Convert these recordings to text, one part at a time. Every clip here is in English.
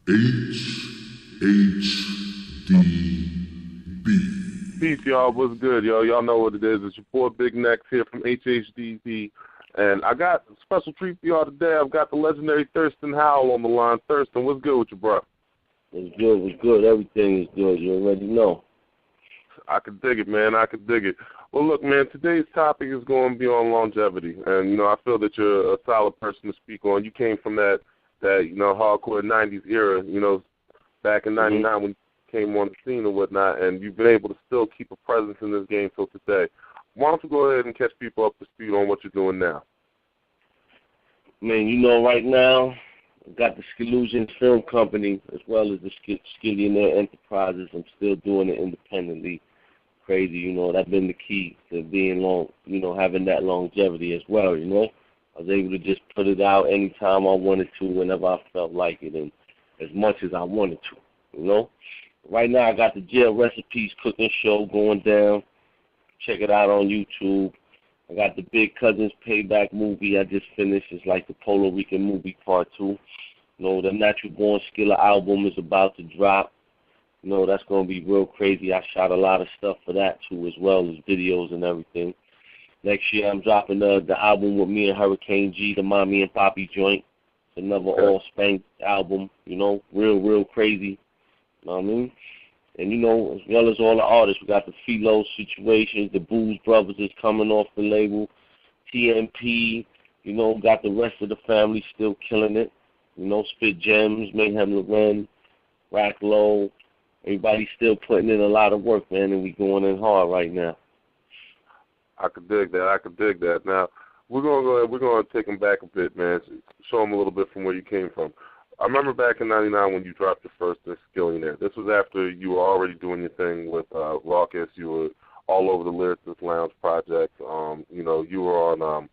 Hhdb. Peace, y'all. What's good, yo? Y'all know what it is. It's your boy Big Nex here from Hhdb. And I got a special treat for y'all today. I've got the legendary Thirstin Howl on the line. Thirstin, what's good with you, bro? It's good, it's good. Everything is good. You already know. I can dig it, man. I can dig it. Well, look, man, today's topic is going to be on longevity. And, you know, I feel that you're a solid person to speak on. You came from that you know, hardcore 90s era, you know, back in 99 when you came on the scene and whatnot, and you've been able to still keep a presence in this game till today. Why don't you go ahead and catch people up to speed on what you're doing now? Man, you know, right now, I got the Skillusion Film Company as well as the Skillionaire Enterprises. I'm still doing it independently. Crazy, you know, that's been the key to being long, you know, having that longevity as well, you know. I was able to just put it out anytime I wanted to, whenever I felt like it, and as much as I wanted to, you know. Right now, I got the Jail Recipes cooking show going down. Check it out on YouTube. I got the Big Cousins Payback movie I just finished. It's like the Puerto Rican movie part 2. You know, the Natural Born Skiller album is about to drop. You know, that's going to be real crazy. I shot a lot of stuff for that, too, as well as videos and everything. Next year, I'm dropping the album with me and Hurricane G, the Mommy and Poppy joint. It's another all-spanked album, you know, real crazy. You know what I mean? And, you know, as well as all the artists, we got the Philo Situations, the Booze Brothers is coming off the label, TMP, you know, got the rest of the family still killing it. You know, Spit Gems, Mayhem Loren, Rack Low, everybody's still putting in a lot of work, man, and we going in hard right now. I could dig that. I could dig that. Now, we're going to take them back a bit, man, show them a little bit from where you came from. I remember back in 99 when you dropped your first Skillionaire. This was after you were already doing your thing with Raucus. You were all over the Lyricist Lounge project. You know, you were on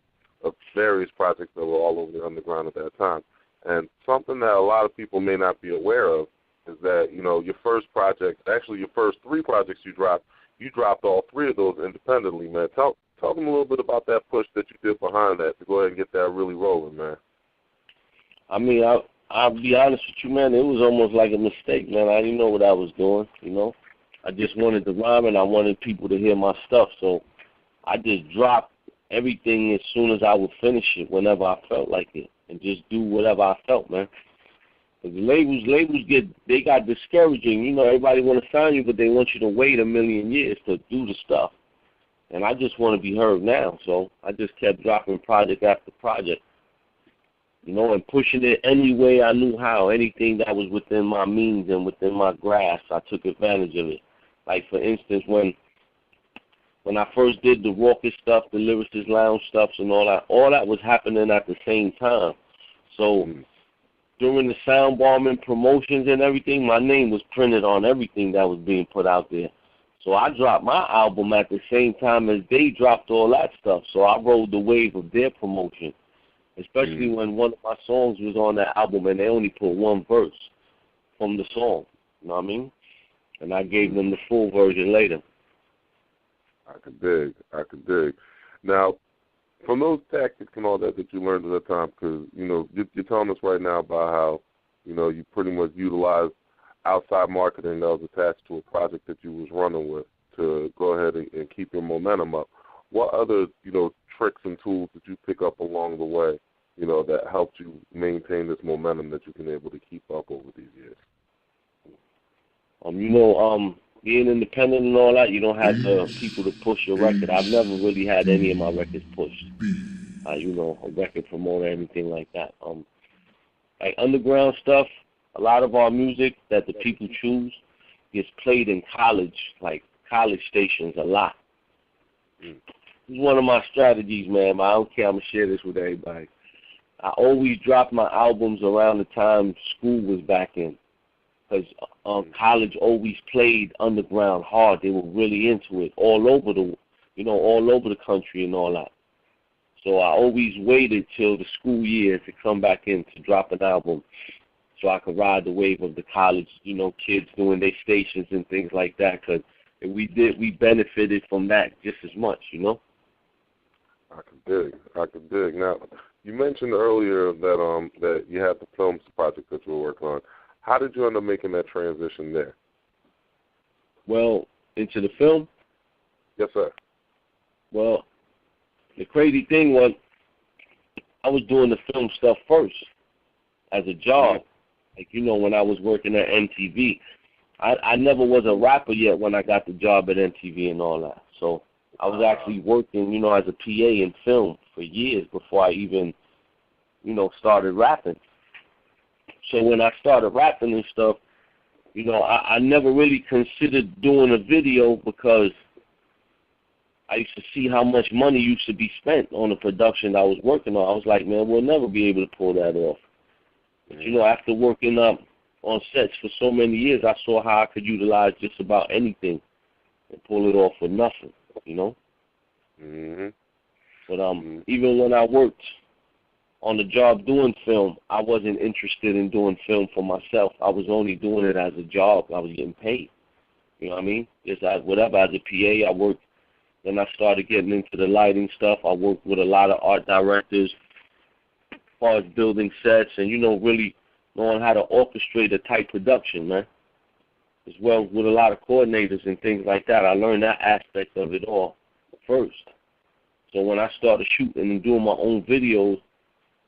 various projects that were all over the underground at that time. And something that a lot of people may not be aware of is that, you know, your first project, actually your first 3 projects you dropped all 3 of those independently, man. Tell them a little bit about that push that you did behind that to go ahead and get that really rolling, man. I mean, I'll be honest with you, man. It was almost like a mistake, man. I didn't know what I was doing, you know. I just wanted to rhyme, and I wanted people to hear my stuff. So I just dropped everything as soon as I would finish it, whenever I felt like it, and just do whatever I felt, man. Because labels got discouraging. You know, everybody want to sign you, but they want you to wait a million years to do the stuff. And I just want to be heard now. So I just kept dropping project after project. You know, and pushing it any way I knew how. Anything that was within my means and within my grasp, I took advantage of it. Like, for instance, when I first did the Raucus stuff, the Lyricist Lounge stuff and all that was happening at the same time. So during the sound bombing promotions and everything, my name was printed on everything that was being put out there. So I dropped my album at the same time as they dropped all that stuff. So I rode the wave of their promotion. Especially when one of my songs was on that album and they only put 1 verse from the song. You know what I mean? And I gave them the full version later. I could dig. Now, from those tactics and all that you learned at that time, because, you know, you're telling us right now about how, you know, you pretty much utilized outside marketing that was attached to a project that you was running with to go ahead and keep your momentum up. What other, you know, tricks and tools did you pick up along the way, you know, that helped you maintain this momentum that you've been able to keep up over these years? You know, being independent and all that, you don't have the people to push your record. I've never really had any of my records pushed. You know, a record promoter, anything like that. Like underground stuff, a lot of our music that the people choose gets played in college stations a lot. This is one of my strategies, man. I don't care. I'm going to share this with everybody. I always drop my albums around the time school was back in, because college always played underground hard. They were really into it all over the country and all that. So I always waited till the school year to come back in to drop an album so I could ride the wave of the college, you know, kids doing their stations and things like that, because we benefited from that just as much, you know? I can dig. Now, you mentioned earlier that you had the films project that you were working on. How did you end up making that transition there? Well, into the film? Yes, sir. Well, the crazy thing was I was doing the film stuff first as a job. Like, you know, when I was working at MTV. I never was a rapper yet when I got the job at MTV and all that. So I was actually working, you know, as a PA in film for years before I even, you know, started rapping. So when I started rapping and stuff, you know, I never really considered doing a video because I used to see how much money used to be spent on the production I was working on. I was like, man, we'll never be able to pull that off. But, you know, after working up on sets for so many years, I saw how I could utilize just about anything and pull it off for nothing, you know? But even when I worked on the job doing film, I wasn't interested in doing film for myself. I was only doing it as a job. I was getting paid. You know what I mean? Just as whatever. As a PA, I worked. Then I started getting into the lighting stuff. I worked with a lot of art directors as far as building sets and, you know, really knowing how to orchestrate a tight production, man. As well with a lot of coordinators and things like that. I learned that aspect of it all first. So when I started shooting and doing my own videos,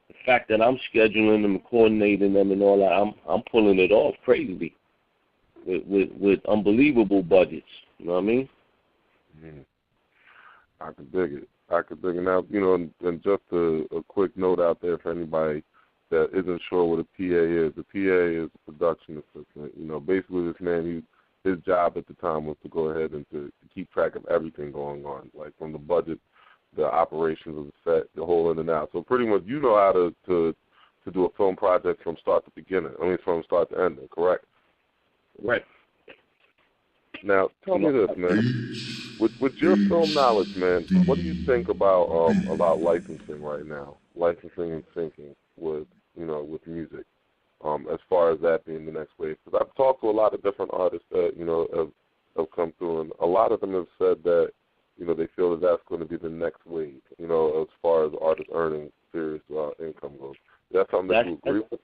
the fact that I'm scheduling them and coordinating them and all that, I'm pulling it off crazily with unbelievable budgets. You know what I mean? I could dig it. Now, you know, and just a quick note out there for anybody that isn't sure what a PA is. The PA is a production assistant. You know, basically this man, his job at the time was to go ahead and to keep track of everything going on, like from the budget, the operations of the set, the whole in and out. So pretty much you know how to do a film project from start to beginning. I mean, from start to ending, correct? Right. Now, tell me this, man. With your film knowledge, man, what do you think about licensing right now? Licensing and syncing with music, as far as that being the next wave. Because I've talked to a lot of different artists that, you know, have come through, and a lot of them have said that, you know, they feel that that's going to be the next wave, you know, as far as artists earning serious income goes. Is that something that you agree with?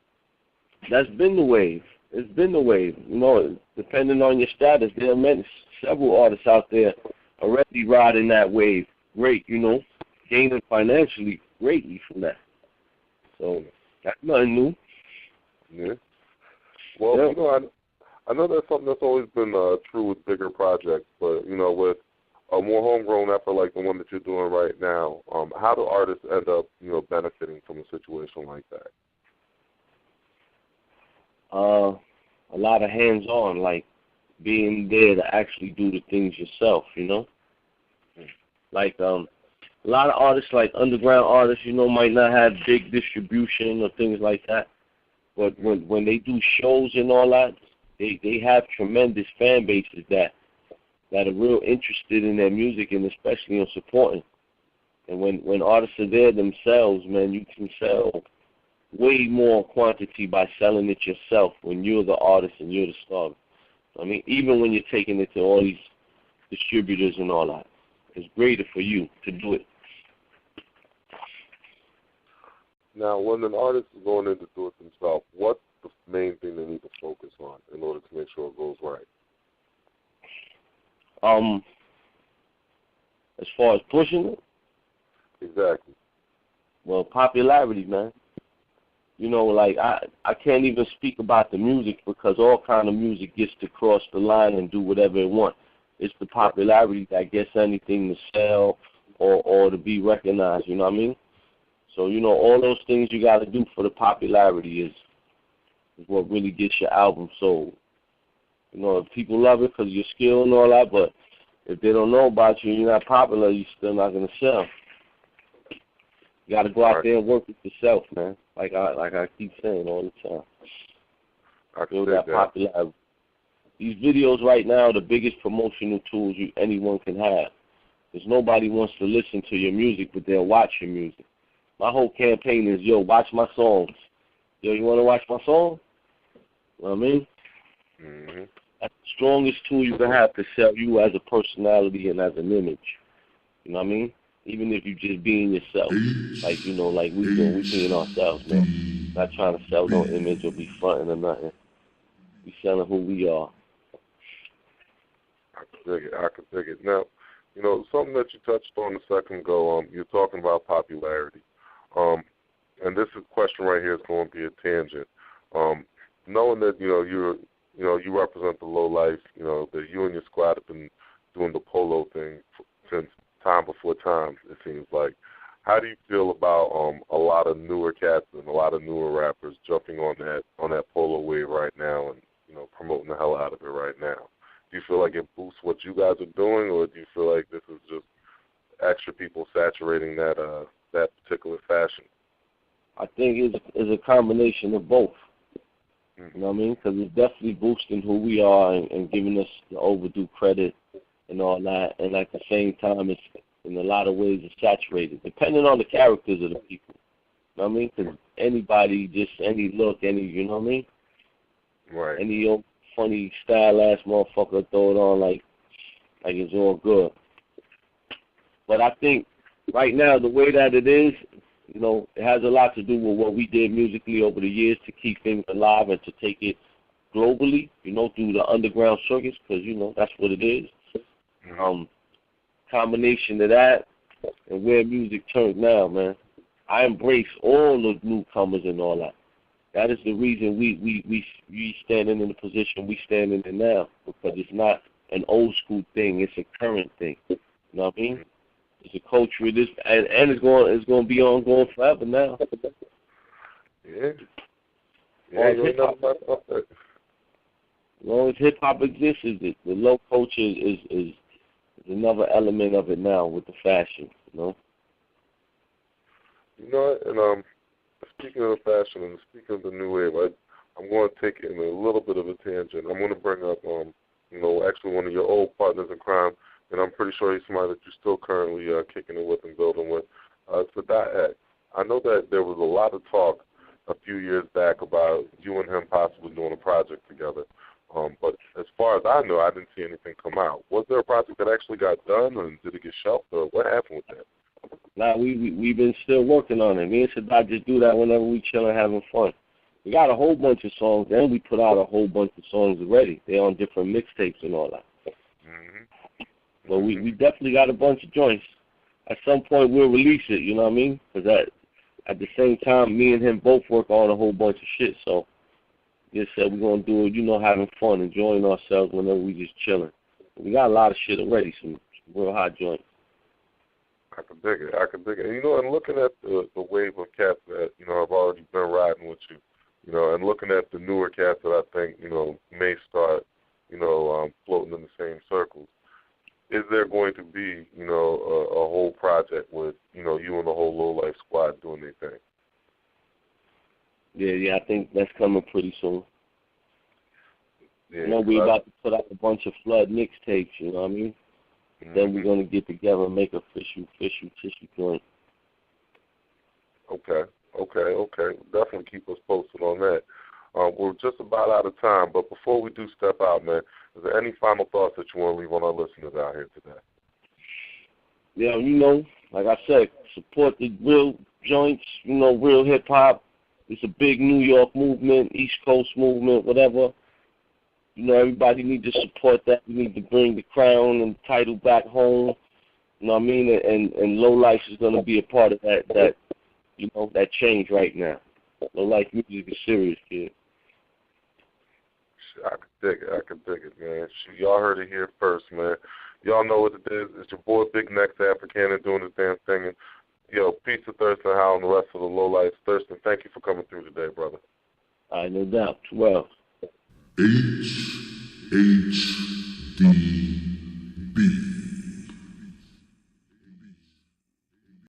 That's been the wave. It's been the wave. You know, depending on your status, there are several artists out there already riding that wave. Great, you know, gaining financially greatly from that. So that's nothing new. Yeah. Well, you know, I know that's something that's always been true with bigger projects, but, you know, with a more homegrown effort like the one that you're doing right now, how do artists end up, you know, benefiting from a situation like that? A lot of hands-on, like being there to actually do the things yourself, you know? Like a lot of artists, like underground artists, you know, might not have big distribution or things like that. But when they do shows and all that, they have tremendous fan bases that are real interested in their music and especially in supporting. And when artists are there themselves, man, you can sell way more quantity by selling it yourself when you're the artist and you're the star. I mean, even when you're taking it to all these distributors and all that, it's greater for you to do it. Now, when an artist is going in to do it themselves, what's the main thing they need to focus on in order to make sure it goes right? As far as pushing it? Exactly. Well, popularity, man. You know, like I can't even speak about the music because all kind of music gets to cross the line and do whatever it wants. It's the popularity that gets anything to sell or to be recognized, you know what I mean? So, you know, all those things you got to do for the popularity is what really gets your album sold. You know, if people love it because of your skill and all that, but if they don't know about you and you're not popular, you're still not going to sell. You got to go out there and work with yourself, man. Like I keep saying all the time. I can build that popularity. These videos right now are the biggest promotional tools anyone can have. Because nobody wants to listen to your music, but they'll watch your music. My whole campaign is, yo, watch my songs. Yo, you want to watch my song? You know what I mean? Mm-hmm. That's the strongest tool you can have to sell you as a personality and as an image. You know what I mean? Even if you just being yourself. Like, you know, like we being ourselves, man. Not trying to sell no image or be fronting or nothing. We selling who we are. I can dig it. I can dig it. Now, you know, something that you touched on a second ago, you're talking about popularity. And this is question right here is going to be a tangent. Knowing that, you represent the low life, that you and your squad have been doing the polo thing since time before time, it seems like. How do you feel about a lot of newer cats and a lot of newer rappers jumping on that polo wave right now and, promoting the hell out of it right now? Do you feel like it boosts what you guys are doing, or do you feel like this is just extra people saturating that particular fashion? I think it's a combination of both. You know what I mean? Because it's definitely boosting who we are and giving us the overdue credit and all that. And at the same time, it's in a lot of ways it's saturated, depending on the characters of the people. You know what I mean? Because anybody, just any look, you know what I mean? Right. Any old funny style-ass motherfucker throw it on like it's all good. But I think right now, the way that it is, it has a lot to do with what we did musically over the years to keep things alive and to take it globally, through the underground circuits, because, that's what it is. Combination of that and where music turns now, man. I embrace all the newcomers and all that. That is the reason we standing in the position we standing in now, because it's not an old school thing, it's a current thing. You know what I mean? It's a culture of this, and it's going to be ongoing forever now. Yeah. As long as hip hop exists, the low culture is another element of it now with the fashion. And speaking of the fashion and speaking of the new wave, I'm going to take it in a little bit of a tangent. I'm going to bring up, actually one of your old partners in crime, and I'm pretty sure he's somebody that you're still currently kicking it with and building with. It's the Dot. I know that there was a lot of talk a few years back about you and him possibly doing a project together. But as far as I know, I didn't see anything come out. Was there a project that actually got done, or did it get shelved, or what happened with that? Nah, we've been still working on it. Me and Sadat just do that whenever we chilling having fun. We got a whole bunch of songs, and we put out a whole bunch of songs already. They're on different mixtapes and all that. But we definitely got a bunch of joints. At some point, we'll release it, you know what I mean? Because at the same time, me and him both work on a whole bunch of shit. So, just said we're going to do it, having fun, enjoying ourselves whenever we just chilling. We got a lot of shit already, some real hot joints. I can dig it. And looking at the wave of cats that, have already been riding with you, and looking at the newer cats that I think, may start, floating in the same circles, is there going to be, a whole project with, you and the whole Low Life squad doing their thing? Yeah, I think that's coming pretty soon. Yeah, we're about to put out a bunch of flood mixtapes, you know what I mean? Then we're going to get together and make a official tissue joint. Okay. Definitely keep us posted on that. We're just about out of time, but before we do step out, man, is there any final thoughts that you want to leave on our listeners out here today? Yeah, like I said, support the real joints, real hip-hop. It's a big New York movement, East Coast movement, whatever. Everybody needs to support that. We need to bring the crown and title back home. You know what I mean? And Low Life is going to be a part of that change right now. Low Life music is serious, kid. I can dig it, man. Y'all heard it here first, man. Y'all know what it is. It's your boy Big Next Africana doing his damn thing. And, peace to Thirstin Howl and the rest of the Low Life. Thirstin, thank you for coming through today, brother. All right, no doubt. 12. Hhdb.